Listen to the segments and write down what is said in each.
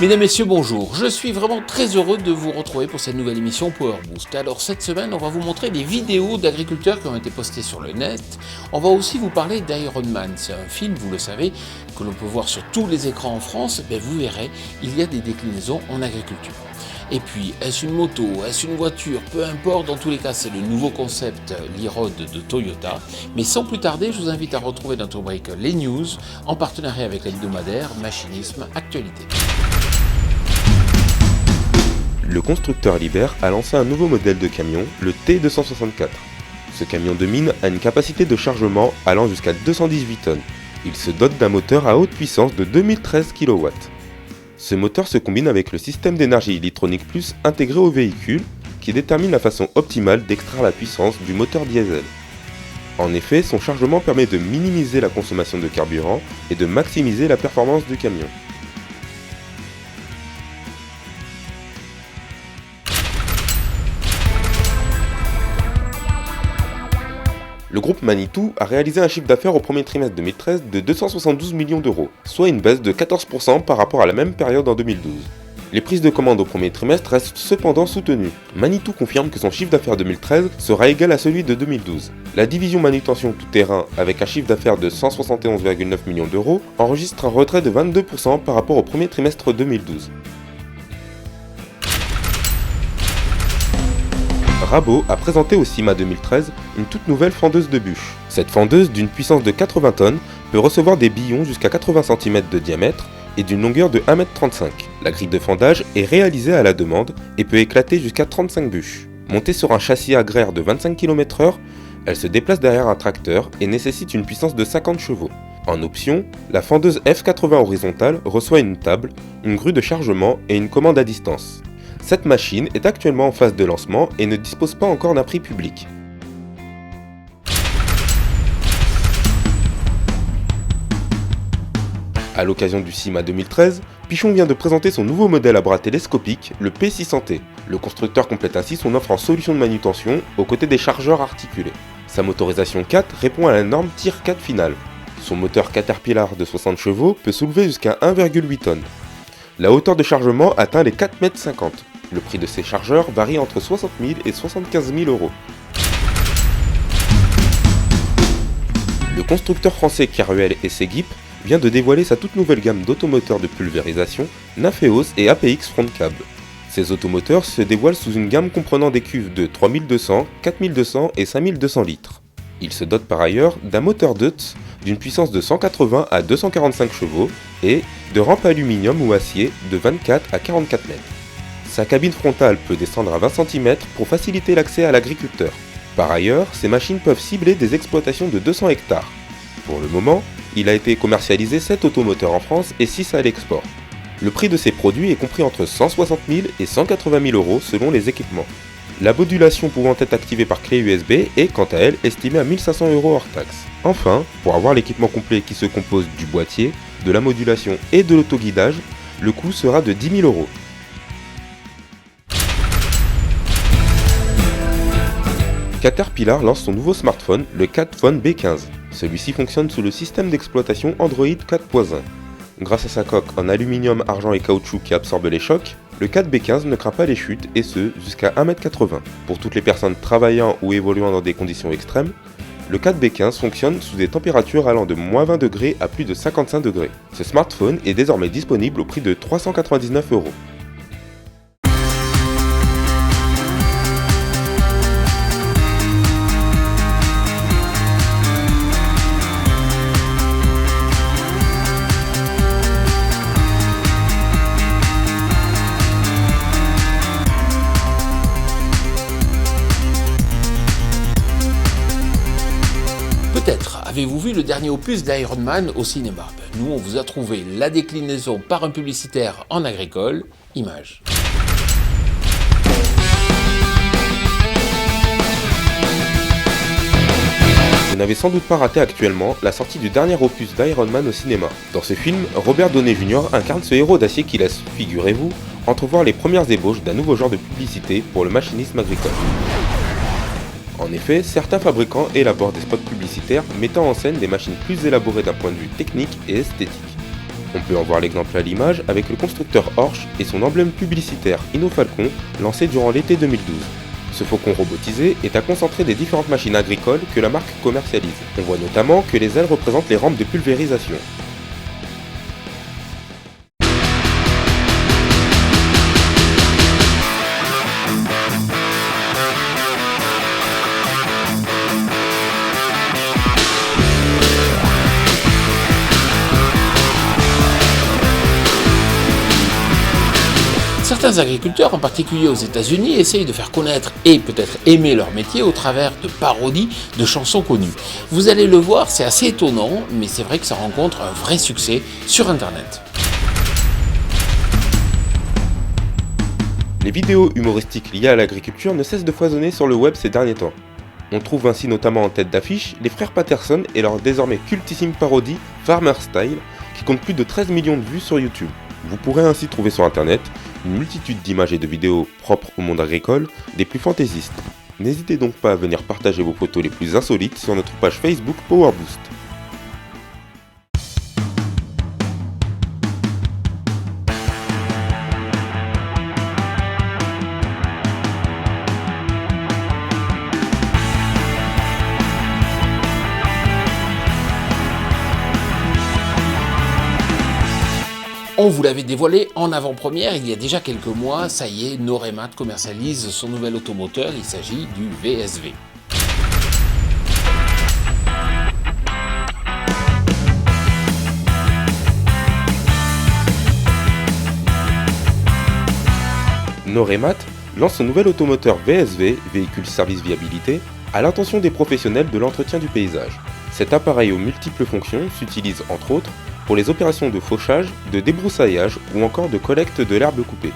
Mesdames, Messieurs, bonjour. Je suis vraiment très heureux de vous retrouver pour cette nouvelle émission Power Boost. Alors cette semaine, on va vous montrer des vidéos d'agriculteurs qui ont été postées sur le net. On va aussi vous parler d'Iron Man. C'est un film, vous le savez, que l'on peut voir sur tous les écrans en France. Vous verrez, il y a des déclinaisons en agriculture. Et puis, est-ce une moto, est-ce une voiture, peu importe, dans tous les cas, c'est le nouveau concept l'e-Road de Toyota. Mais sans plus tarder, je vous invite à retrouver notre rubrique Les News, en partenariat avec l'hebdomadaire Machinisme Actualité. Le constructeur Liebherr a lancé un nouveau modèle de camion, le T264. Ce camion de mine a une capacité de chargement allant jusqu'à 218 tonnes. Il se dote d'un moteur à haute puissance de 2013 kW. Ce moteur se combine avec le système d'énergie électronique plus intégré au véhicule qui détermine la façon optimale d'extraire la puissance du moteur diesel. En effet, son chargement permet de minimiser la consommation de carburant et de maximiser la performance du camion. Le groupe Manitou a réalisé un chiffre d'affaires au premier trimestre 2013 de 272 millions d'euros, soit une baisse de 14% par rapport à la même période en 2012. Les prises de commandes au premier trimestre restent cependant soutenues. Manitou confirme que son chiffre d'affaires 2013 sera égal à celui de 2012. La division manutention tout-terrain, avec un chiffre d'affaires de 171,9 millions d'euros, enregistre un retrait de 22% par rapport au premier trimestre 2012. Rabot a présenté au CIMA 2013 une toute nouvelle fendeuse de bûche. Cette fendeuse, d'une puissance de 80 tonnes, peut recevoir des billons jusqu'à 80 cm de diamètre et d'une longueur de 1,35 m. La grille de fendage est réalisée à la demande et peut éclater jusqu'à 35 bûches. Montée sur un châssis agraire de 25 km/h, elle se déplace derrière un tracteur et nécessite une puissance de 50 chevaux. En option, la fendeuse F80 horizontale reçoit une table, une grue de chargement et une commande à distance. Cette machine est actuellement en phase de lancement et ne dispose pas encore d'un prix public. A l'occasion du CIMA 2013, Pichon vient de présenter son nouveau modèle à bras télescopique, le P600T. Le constructeur complète ainsi son offre en solution de manutention aux côtés des chargeurs articulés. Sa motorisation 4 répond à la norme Tier 4 finale. Son moteur Caterpillar de 60 chevaux peut soulever jusqu'à 1,8 tonnes. La hauteur de chargement atteint les 4,50 m. Le prix de ces chargeurs varie entre 60 000 et 75 000 euros. Le constructeur français Caruel et Segip vient de dévoiler sa toute nouvelle gamme d'automoteurs de pulvérisation, Nafeos et APX Front Cab. Ces automoteurs se dévoilent sous une gamme comprenant des cuves de 3200, 4200 et 5200 litres. Ils se dotent par ailleurs d'un moteur Deutz d'une puissance de 180 à 245 chevaux et de rampes aluminium ou acier de 24 à 44 mètres. Sa cabine frontale peut descendre à 20 cm pour faciliter l'accès à l'agriculteur. Par ailleurs, ces machines peuvent cibler des exploitations de 200 hectares. Pour le moment, il a été commercialisé 7 automoteurs en France et 6 à l'export. Le prix de ces produits est compris entre 160 000 et 180 000 euros selon les équipements. La modulation pouvant être activée par clé USB est quant à elle estimée à 1 500 euros hors taxe. Enfin, pour avoir l'équipement complet qui se compose du boîtier, de la modulation et de l'autoguidage, le coût sera de 10 000 euros. Caterpillar lance son nouveau smartphone, le CatPhone B15. Celui-ci fonctionne sous le système d'exploitation Android 4.1. Grâce à sa coque en aluminium, argent et caoutchouc qui absorbe les chocs, le 4B15 ne craint pas les chutes et ce, jusqu'à 1,80 m. Pour toutes les personnes travaillant ou évoluant dans des conditions extrêmes, le 4B15 fonctionne sous des températures allant de -20 degrés à plus de 55 degrés. Ce smartphone est désormais disponible au prix de 399 euros. Peut-être avez-vous vu le dernier opus d'Iron Man au cinéma. Nous, on vous a trouvé la déclinaison par un publicitaire en agricole, Image. Vous n'avez sans doute pas raté actuellement la sortie du dernier opus d'Iron Man au cinéma. Dans ce film, Robert Downey Jr. incarne ce héros d'acier qui laisse, figurez-vous, entrevoir les premières ébauches d'un nouveau genre de publicité pour le machinisme agricole. En effet, certains fabricants élaborent des spots publicitaires mettant en scène des machines plus élaborées d'un point de vue technique et esthétique. On peut en voir l'exemple à l'image avec le constructeur Horsch et son emblème publicitaire InnoFalcon lancé durant l'été 2012. Ce faucon robotisé est à concentrer des différentes machines agricoles que la marque commercialise. On voit notamment que les ailes représentent les rampes de pulvérisation. Certains agriculteurs, en particulier aux États-Unis, essayent de faire connaître et peut-être aimer leur métier au travers de parodies de chansons connues. Vous allez le voir, c'est assez étonnant, mais c'est vrai que ça rencontre un vrai succès sur Internet. Les vidéos humoristiques liées à l'agriculture ne cessent de foisonner sur le web ces derniers temps. On trouve ainsi notamment en tête d'affiche les frères Patterson et leur désormais cultissime parodie Farmer Style, qui compte plus de 13 millions de vues sur YouTube. Vous pourrez ainsi trouver sur internet une multitude d'images et de vidéos propres au monde agricole, des plus fantaisistes. N'hésitez donc pas à venir partager vos photos les plus insolites sur notre page Facebook Power Boost. On vous l'avait dévoilé en avant-première il y a déjà quelques mois, ça y est, Noremat commercialise son nouvel automoteur, il s'agit du VSV. Noremat lance son nouvel automoteur VSV, véhicule service viabilité, à l'intention des professionnels de l'entretien du paysage. Cet appareil aux multiples fonctions s'utilise entre autres pour les opérations de fauchage, de débroussaillage ou encore de collecte de l'herbe coupée.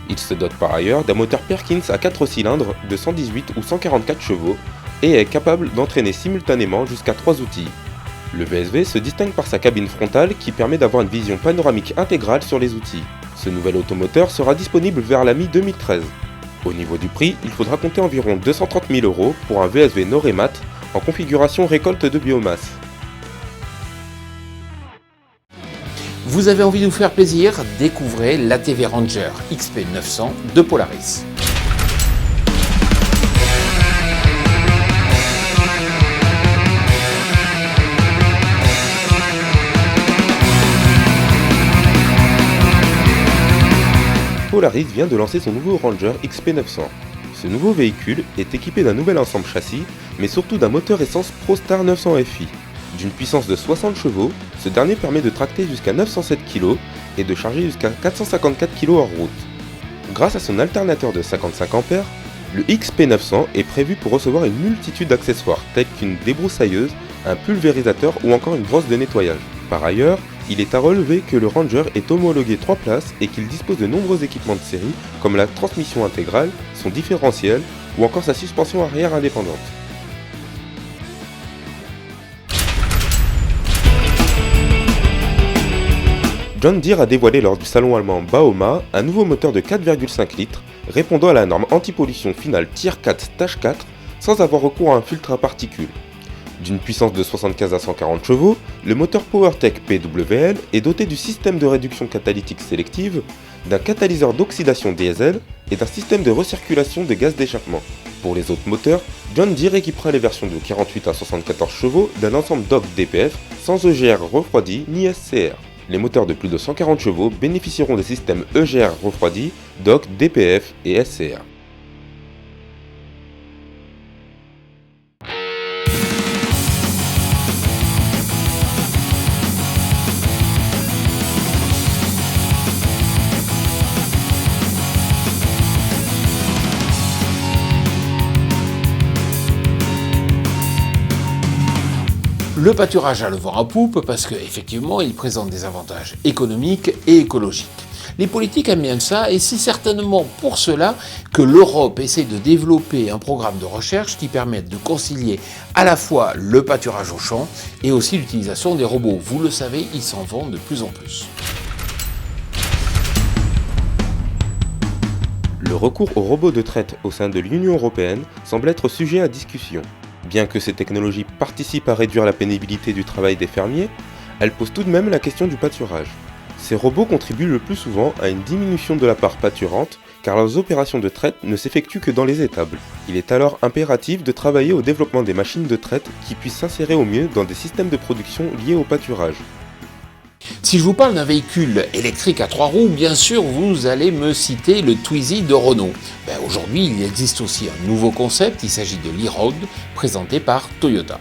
Il se dote par ailleurs d'un moteur Perkins à 4 cylindres de 118 ou 144 chevaux et est capable d'entraîner simultanément jusqu'à 3 outils. Le VSV se distingue par sa cabine frontale qui permet d'avoir une vision panoramique intégrale sur les outils. Ce nouvel automoteur sera disponible vers la mi-2013. Au niveau du prix, il faudra compter environ 230 000 € pour un VSV Noremat en configuration récolte de biomasse. Vous avez envie de vous faire plaisir? Découvrez l'ATV Ranger XP900 de Polaris. Polaris vient de lancer son nouveau Ranger XP900. Ce nouveau véhicule est équipé d'un nouvel ensemble châssis, mais surtout d'un moteur essence ProStar 900 FI. D'une puissance de 60 chevaux, ce dernier permet de tracter jusqu'à 907 kg et de charger jusqu'à 454 kg hors route. Grâce à son alternateur de 55 A, le XP900 est prévu pour recevoir une multitude d'accessoires tels qu'une débroussailleuse, un pulvérisateur ou encore une brosse de nettoyage. Par ailleurs, il est à relever que le Ranger est homologué 3 places et qu'il dispose de nombreux équipements de série comme la transmission intégrale, son différentiel ou encore sa suspension arrière indépendante. John Deere a dévoilé lors du salon allemand Bauma un nouveau moteur de 4,5 litres répondant à la norme anti-pollution finale Tier 4 Tâche 4 sans avoir recours à un filtre à particules. D'une puissance de 75 à 140 chevaux, le moteur PowerTech PWL est doté du système de réduction catalytique sélective, d'un catalyseur d'oxydation diesel et d'un système de recirculation de gaz d'échappement. Pour les autres moteurs, John Deere équipera les versions de 48 à 74 chevaux d'un ensemble DOC DPF sans EGR refroidi ni SCR. Les moteurs de plus de 140 chevaux bénéficieront des systèmes EGR refroidi, DOC, DPF et SCR. Le pâturage a le vent en poupe parce qu'effectivement, il présente des avantages économiques et écologiques. Les politiques aiment bien ça et c'est certainement pour cela que l'Europe essaie de développer un programme de recherche qui permette de concilier à la fois le pâturage au champ et aussi l'utilisation des robots. Vous le savez, ils s'en vendent de plus en plus. Le recours aux robots de traite au sein de l'Union européenne semble être sujet à discussion. Bien que ces technologies participent à réduire la pénibilité du travail des fermiers, elles posent tout de même la question du pâturage. Ces robots contribuent le plus souvent à une diminution de la part pâturante, car leurs opérations de traite ne s'effectuent que dans les étables. Il est alors impératif de travailler au développement des machines de traite qui puissent s'insérer au mieux dans des systèmes de production liés au pâturage. Si je vous parle d'un véhicule électrique à 3 roues, bien sûr, vous allez me citer le Twizy de Renault. Aujourd'hui, il existe aussi un nouveau concept, il s'agit de l'e-Road, présenté par Toyota.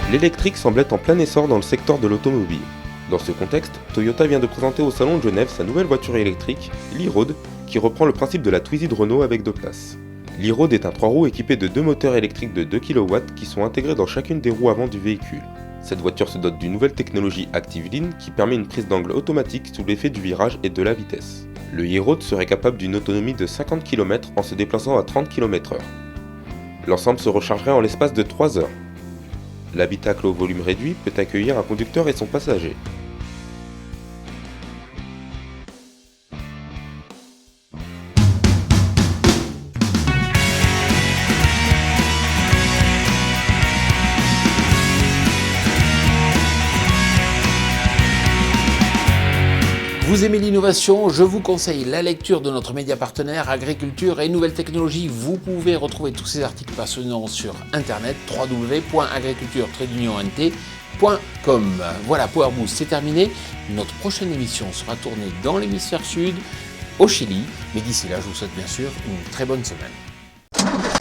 L'électrique semble être en plein essor dans le secteur de l'automobile. Dans ce contexte, Toyota vient de présenter au salon de Genève sa nouvelle voiture électrique, l'e-Road, qui reprend le principe de la Twizy de Renault avec 2 places. L'e-Road est un 3 roues équipé de 2 moteurs électriques de 2 kW qui sont intégrés dans chacune des roues avant du véhicule. Cette voiture se dote d'une nouvelle technologie ActiveLean qui permet une prise d'angle automatique sous l'effet du virage et de la vitesse. Le e-Road serait capable d'une autonomie de 50 km en se déplaçant à 30 km/h. L'ensemble se rechargerait en l'espace de 3 heures. L'habitacle au volume réduit peut accueillir un conducteur et son passager. Vous aimez l'innovation? Je vous conseille la lecture de notre média partenaire Agriculture et Nouvelles Technologies. Vous pouvez retrouver tous ces articles passionnants sur internet www.agriculture-nt.com. Voilà, Power Boost, c'est terminé. Notre prochaine émission sera tournée dans l'hémisphère sud, au Chili. Mais d'ici là, je vous souhaite bien sûr une très bonne semaine.